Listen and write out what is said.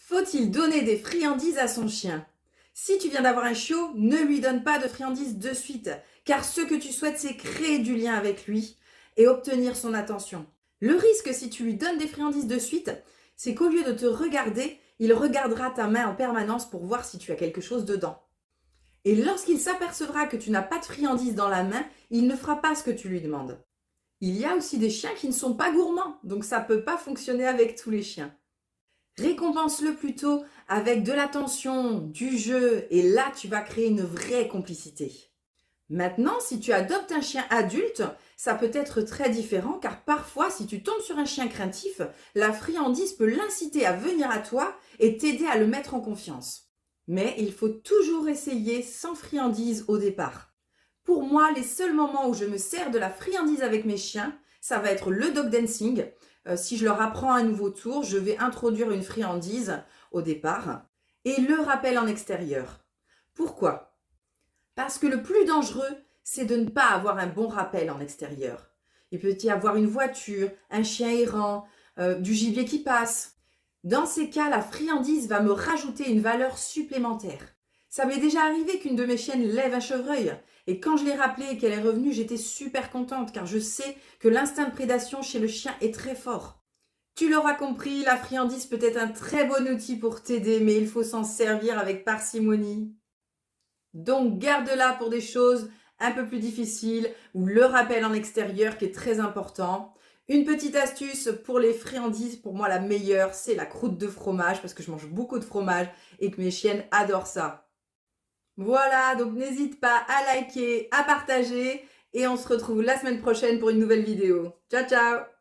Faut-il donner des friandises à son chien? Si tu viens d'avoir un chiot, ne lui donne pas de friandises de suite, car ce que tu souhaites, c'est créer du lien avec lui et obtenir son attention. Le risque, si tu lui donnes des friandises de suite, c'est qu'au lieu de te regarder, il regardera ta main en permanence pour voir si tu as quelque chose dedans. Et lorsqu'il s'apercevra que tu n'as pas de friandises dans la main, il ne fera pas ce que tu lui demandes. Il y a aussi des chiens qui ne sont pas gourmands, donc ça ne peut pas fonctionner avec tous les chiens. Récompense-le plutôt avec de l'attention, du jeu, et là tu vas créer une vraie complicité. Maintenant, si tu adoptes un chien adulte, ça peut être très différent car parfois, si tu tombes sur un chien craintif, la friandise peut l'inciter à venir à toi et t'aider à le mettre en confiance. Mais il faut toujours essayer sans friandise au départ. Pour moi, les seuls moments où je me sers de la friandise avec mes chiens, ça va être le dog dancing. Si je leur apprends un nouveau tour, je vais introduire une friandise au départ et le rappel en extérieur. Pourquoi? Parce que le plus dangereux, c'est de ne pas avoir un bon rappel en extérieur. Il peut y avoir une voiture, un chien errant, du gibier qui passe. Dans ces cas, la friandise va me rajouter une valeur supplémentaire. Ça m'est déjà arrivé qu'une de mes chiennes lève un chevreuil. Et quand je l'ai rappelé et qu'elle est revenue, j'étais super contente car je sais que l'instinct de prédation chez le chien est très fort. Tu l'auras compris, la friandise peut être un très bon outil pour t'aider, mais il faut s'en servir avec parcimonie. Donc garde-la pour des choses un peu plus difficiles ou le rappel en extérieur qui est très important. Une petite astuce pour les friandises, pour moi la meilleure, c'est la croûte de fromage parce que je mange beaucoup de fromage et que mes chiennes adorent ça. Voilà, donc n'hésite pas à liker, à partager et on se retrouve la semaine prochaine pour une nouvelle vidéo. Ciao ciao!